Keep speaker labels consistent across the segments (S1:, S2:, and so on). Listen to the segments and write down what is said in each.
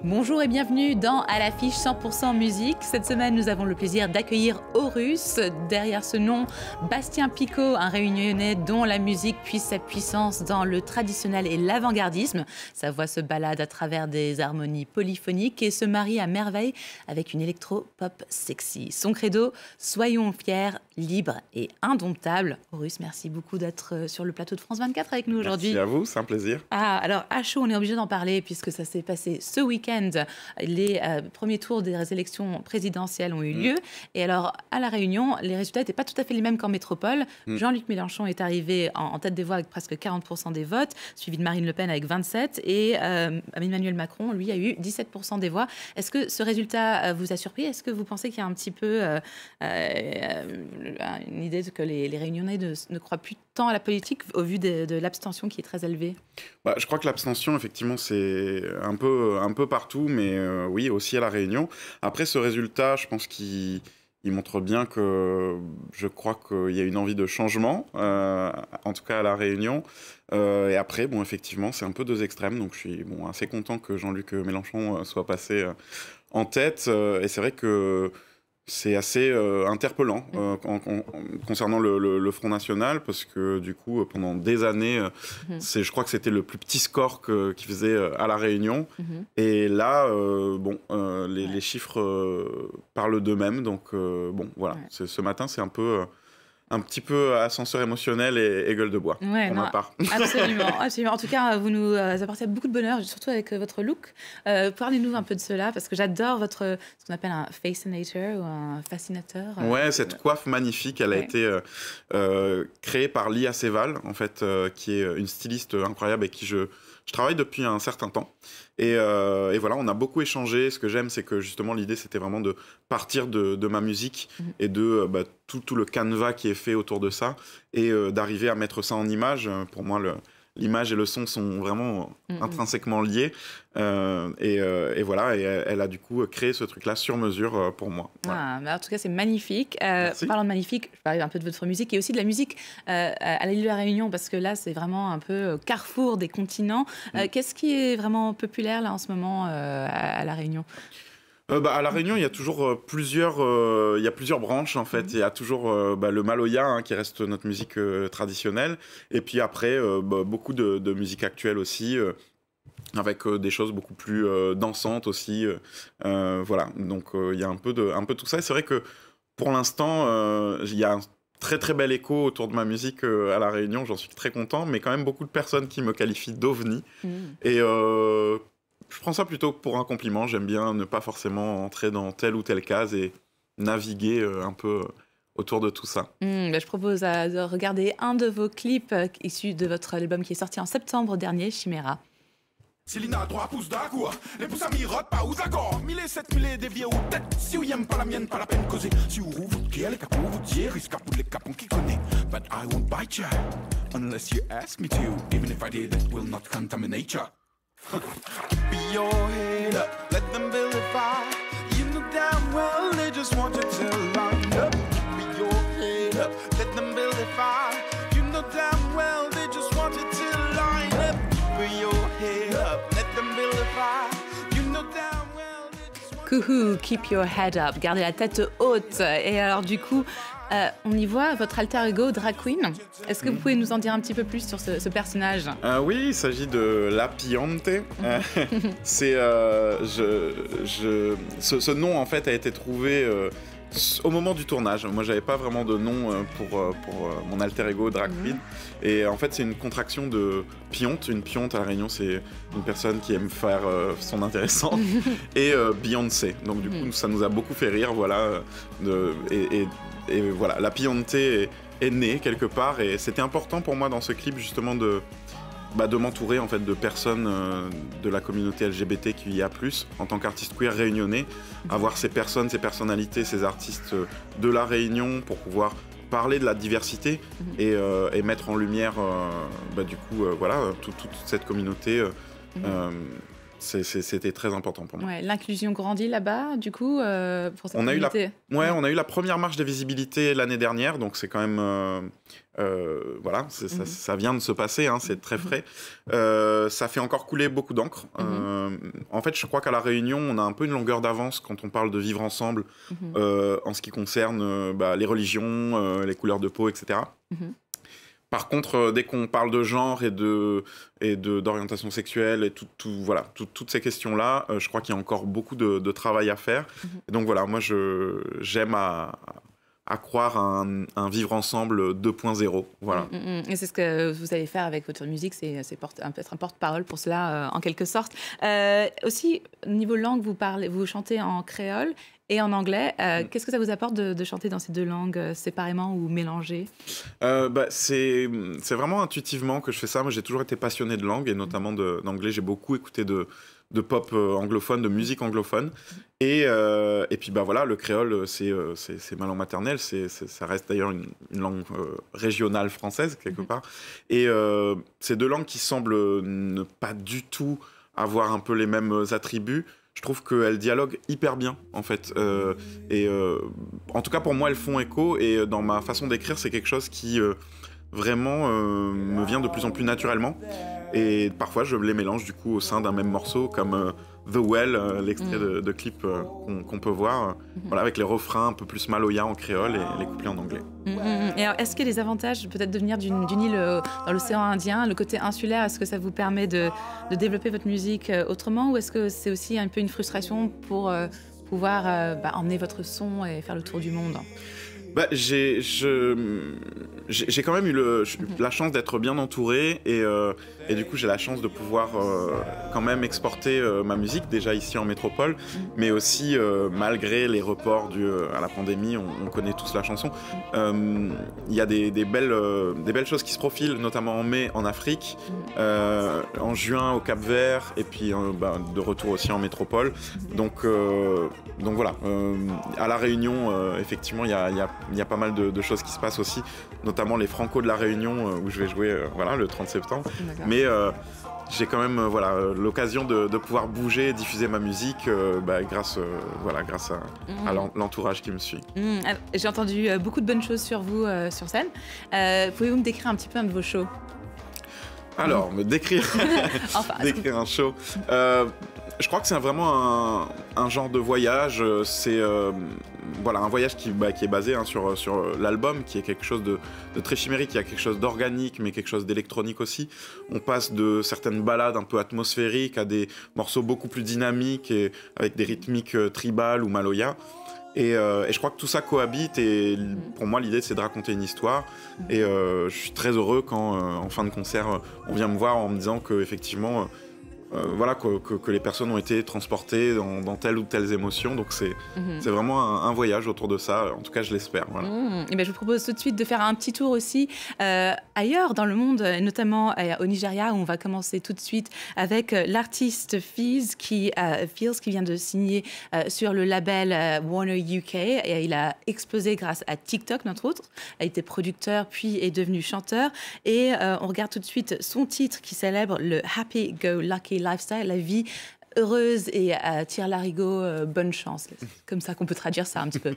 S1: Bonjour et bienvenue dans À l'affiche 100% musique. Cette semaine, nous avons le plaisir d'accueillir Horus. Derrière ce nom, Bastien Picot, un réunionnais dont la musique puise sa puissance dans le traditionnel et l'avant-gardisme. Sa voix se balade à travers des harmonies polyphoniques et se marie à merveille avec une électro-pop sexy. Son credo, soyons fiers, libres et indomptables. Horus, merci beaucoup d'être sur le plateau de France 24 avec nous aujourd'hui.
S2: Merci à vous, c'est un plaisir.
S1: Alors à chaud, on est obligé d'en parler puisque ça s'est passé ce week-end. Les premiers tours des élections présidentielles ont eu lieu. Et alors, à La Réunion, les résultats n'étaient pas tout à fait les mêmes qu'en métropole. Jean-Luc Mélenchon est arrivé en tête des voix avec presque 40% des votes, suivi de Marine Le Pen avec 27%. Et Emmanuel Macron, lui, a eu 17% des voix. Est-ce que ce résultat vous a surpris? Est-ce que vous pensez qu'il y a un petit peu une idée que les Réunionnais ne croient plus tant à la politique au vu de l'abstention qui est très élevée?
S2: Je crois que l'abstention, effectivement, c'est un peu partout, mais oui, aussi à La Réunion. Après, ce résultat, je pense qu'il montre bien que je crois qu'il y a une envie de changement, en tout cas à La Réunion. Et après, bon, effectivement, c'est un peu deux extrêmes, donc je suis assez content que Jean-Luc Mélenchon soit passé en tête. Et c'est vrai que c'est assez interpellant concernant le Front National, parce que du coup, pendant des années, je crois que c'était le plus petit score qu'il faisait à La Réunion. Et là, les chiffres parlent d'eux-mêmes. Donc, voilà. Ce matin, c'est un petit peu ascenseur émotionnel et gueule de bois, pour ma part.
S1: Absolument, absolument. En tout cas, vous nous apportez beaucoup de bonheur, surtout avec votre look. Parlez-nous un peu de cela, parce que j'adore ce qu'on appelle un fascinator ou un fascinateur.
S2: Ouais, cette coiffe magnifique, elle a été créée par Lia Seval, en fait, qui est une styliste incroyable et qui je travaille depuis un certain temps. Et voilà, on a beaucoup échangé. Ce que j'aime, c'est que justement, l'idée, c'était vraiment de partir de ma musique et de tout le canevas qui est fait autour de ça et d'arriver à mettre ça en image. Pour moi, l'image et le son sont vraiment intrinsèquement liés. Et voilà, et elle a du coup créé ce truc-là sur mesure pour moi. Voilà.
S1: En tout cas, c'est magnifique. Parlant de magnifique, je parlais un peu de votre musique et aussi de la musique à l'île de la Réunion, parce que là, c'est vraiment un peu carrefour des continents. Qu'est-ce qui est vraiment populaire là en ce moment à la Réunion?
S2: À La Réunion, il y a toujours plusieurs branches, en fait. Il y a toujours le maloya, qui reste notre musique traditionnelle. Et puis après, beaucoup de musique actuelle aussi, avec des choses beaucoup plus dansantes aussi. Voilà, donc il y a un peu tout ça. Et c'est vrai que pour l'instant, il y a un très très bel écho autour de ma musique à La Réunion. J'en suis très content, mais quand même beaucoup de personnes qui me qualifient d'ovni. Et je prends ça plutôt pour un compliment. J'aime bien ne pas forcément entrer dans telle ou telle case et naviguer un peu autour de tout ça.
S1: Je propose de regarder un de vos clips issus de votre album qui est sorti en septembre dernier, Chimera.
S3: Célina, 3 pouces d'accord. Les pouces à mirote, pas ou d'accord. 1007 000 des vieux ou tête. Si vous y'aime pas la mienne, pas la peine causer. Si vous rouvre votre gueule, les capons, vous tirez, risque pour les capons qui connaissent. But I won't bite ya, unless you ask me to. Even if I did, it will not contaminate ya. Be your head up, let them vilify. You know damn well they just want you to line up. Be your head up, let them vilify. You know damn well they just want you to line up. Be your head up, let them vilify. You know damn well they just want
S1: Couhou, keep your head up, gardez la tête haute. Et alors du coup, on y voit votre alter ego drag queen. Est-ce que vous pouvez nous en dire un petit peu plus sur ce personnage?
S2: Oui, il s'agit de La Piante. C'est ce nom en fait a été trouvé Au moment du tournage, moi j'avais pas vraiment de nom pour mon alter ego drag queen. Et en fait c'est une contraction de pionte. Une pionte à La Réunion c'est une personne qui aime faire son intéressant. Et Beyoncé. Donc du coup ça nous a beaucoup fait rire, voilà. Et voilà, la pionté est née quelque part. Et c'était important pour moi dans ce clip justement de m'entourer en fait de personnes de la communauté LGBTQIA+, en tant qu'artiste queer réunionnais, avoir ces personnes, ces personnalités, ces artistes de la Réunion pour pouvoir parler de la diversité et mettre en lumière du coup voilà toute cette communauté. C'était très important pour moi.
S1: Ouais, l'inclusion grandit là-bas, du coup, pour cette communauté.
S2: On a eu la première marche de visibilité l'année dernière, donc c'est quand même... voilà, ça vient de se passer, hein, c'est très frais. Ça fait encore couler beaucoup d'encre. En fait, je crois qu'à La Réunion, on a un peu une longueur d'avance quand on parle de vivre ensemble en ce qui concerne les religions, les couleurs de peau, etc. Par contre, dès qu'on parle de genre et d'orientation sexuelle et toutes ces questions-là, je crois qu'il y a encore beaucoup de travail à faire. Et donc voilà, moi j'aime à croire à un vivre ensemble 2.0. Voilà.
S1: Et c'est ce que vous allez faire avec votre musique, c'est être un porte-parole pour cela en quelque sorte. Aussi, niveau langue, vous chantez en créole et en anglais. Qu'est-ce que ça vous apporte de chanter dans ces deux langues séparément ou mélangées?
S2: C'est vraiment intuitivement que je fais ça. Moi, j'ai toujours été passionné de langue et notamment d'anglais. J'ai beaucoup écouté de pop anglophone, de musique anglophone. Et puis voilà, le créole, c'est ma langue maternelle. Ça reste d'ailleurs une langue régionale française, quelque part. Et ces deux langues qui semblent ne pas du tout avoir un peu les mêmes attributs, je trouve qu'elles dialoguent hyper bien, en fait. En tout cas, pour moi, elles font écho. Et dans ma façon d'écrire, c'est quelque chose qui vraiment me vient de plus en plus naturellement. Et parfois, je les mélange du coup au sein d'un même morceau, comme The Well, l'extrait de clip qu'on peut voir, voilà, avec les refrains un peu plus maloya en créole et les couplets en anglais.
S1: Et alors, est-ce qu'il y a des avantages peut-être de venir d'une île dans l'océan Indien, le côté insulaire, est-ce que ça vous permet de développer votre musique autrement, ou est-ce que c'est aussi un peu une frustration pour pouvoir emmener votre son et faire le tour du monde?
S2: J'ai quand même eu la chance d'être bien entouré et du coup j'ai la chance de pouvoir quand même exporter ma musique déjà ici en métropole, mais aussi malgré les reports dus à la pandémie, on connaît tous la chanson. Il y a des belles choses qui se profilent, notamment en mai en Afrique, en juin au Cap-Vert et puis de retour aussi en métropole. Donc voilà, à La Réunion, effectivement, il y a pas mal de choses qui se passent aussi, notamment les Franco de La Réunion où je vais jouer le 30 septembre. Mais j'ai quand même l'occasion de pouvoir bouger et diffuser ma musique grâce à l'entourage qui me suit.
S1: J'ai entendu beaucoup de bonnes choses sur vous sur scène. Pouvez-vous me décrire un petit peu un de vos shows?
S2: Alors, me décrire, décrire un show. Je crois que c'est vraiment un genre de voyage. C'est un voyage qui est basé sur l'album, qui est quelque chose de très chimérique. Il y a quelque chose d'organique, mais quelque chose d'électronique aussi. On passe de certaines ballades un peu atmosphériques à des morceaux beaucoup plus dynamiques et avec des rythmiques tribales ou maloya. Et je crois que tout ça cohabite et pour moi l'idée c'est de raconter une histoire et je suis très heureux quand en fin de concert on vient me voir en me disant que effectivement que les personnes ont été transportées dans telle ou telle émotion, donc c'est vraiment un voyage autour de ça, en tout cas je l'espère. Voilà.
S1: Et je vous propose tout de suite de faire un petit tour aussi ailleurs dans le monde, notamment au Nigeria, où on va commencer tout de suite avec l'artiste Feez qui vient de signer sur le label Warner UK, et il a explosé grâce à TikTok, notre autre, a été producteur puis est devenu chanteur, et on regarde tout de suite son titre qui célèbre le Happy Go Lucky Lifestyle, la vie heureuse et tire l'arigot, bonne chance. C'est comme ça qu'on peut traduire ça un petit peu.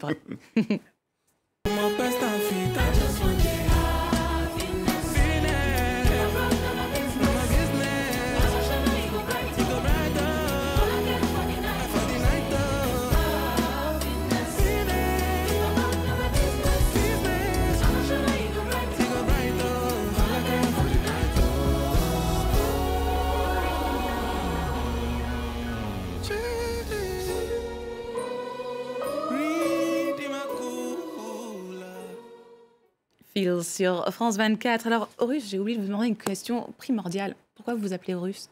S1: Feel sur France 24. Alors, Horus, j'ai oublié de vous demander une question primordiale. Pourquoi vous vous appelez Horus?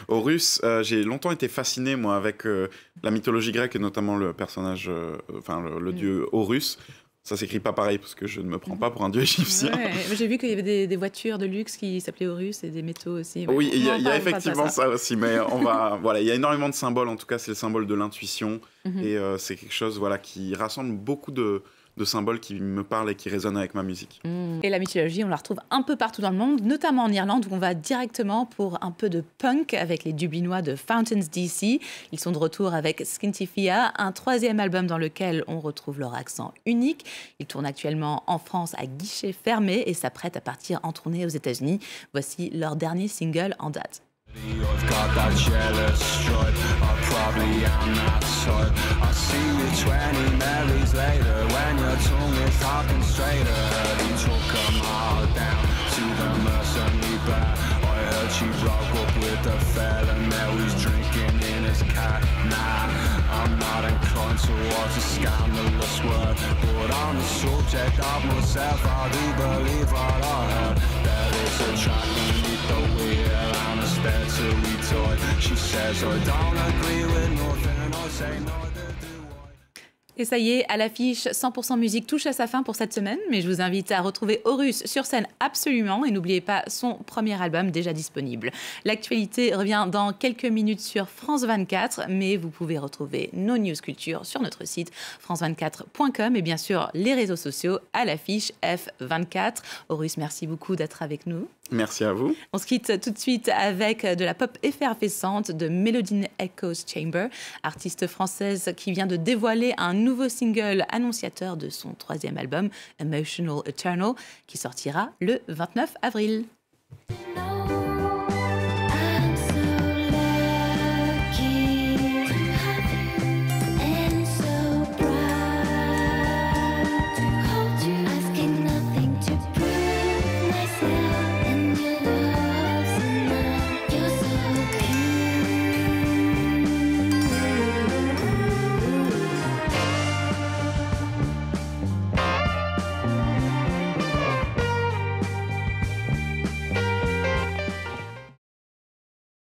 S2: Horus, j'ai longtemps été fasciné, moi, avec la mythologie grecque et notamment le personnage, le dieu Horus. Ça s'écrit pas pareil parce que je ne me prends pas pour un dieu égyptien.
S1: Ouais, j'ai vu qu'il y avait des voitures de luxe qui s'appelaient Horus et des métaux aussi.
S2: Oui, il y a effectivement ça aussi, mais voilà, il y a énormément de symboles. En tout cas, c'est le symbole de l'intuition et c'est quelque chose, voilà, qui rassemble beaucoup de symboles qui me parlent et qui résonnent avec ma musique.
S1: Et la mythologie, on la retrouve un peu partout dans le monde, notamment en Irlande, où on va directement pour un peu de punk avec les Dublinois de Fountains DC. Ils sont de retour avec Skintifia, un troisième album dans lequel on retrouve leur accent unique. Ils tournent actuellement en France à guichet fermé et s'apprêtent à partir en tournée aux États-Unis. Voici leur dernier single en date.
S4: You've got that jealous stripe, I probably am that type. I see you 20 Marys later, when your tongue is talking straighter. You took them all down to the mercenary bar. I heard she broke up with the fella, now he's drinking in his car. Nah, I'm not inclined towards a scandalous word, but on the subject of myself, I do believe what I heard. There is a track beneath the wheel and a stare to retort. She says I don't agree with nothing, I say neither do I.
S1: Et ça y est, à l'affiche, 100% musique touche à sa fin pour cette semaine, mais je vous invite à retrouver Horus sur scène absolument et n'oubliez pas son premier album déjà disponible. L'actualité revient dans quelques minutes sur France 24, mais vous pouvez retrouver nos news culture sur notre site france24.com et bien sûr les réseaux sociaux à l'affiche F24. Horus, merci beaucoup d'être avec nous.
S2: Merci à vous.
S1: On se quitte tout de suite avec de la pop effervescente de Melody Echoes Chamber, artiste française qui vient de dévoiler un nouveau single annonciateur de son troisième album, Emotional Eternal, qui sortira le 29 avril.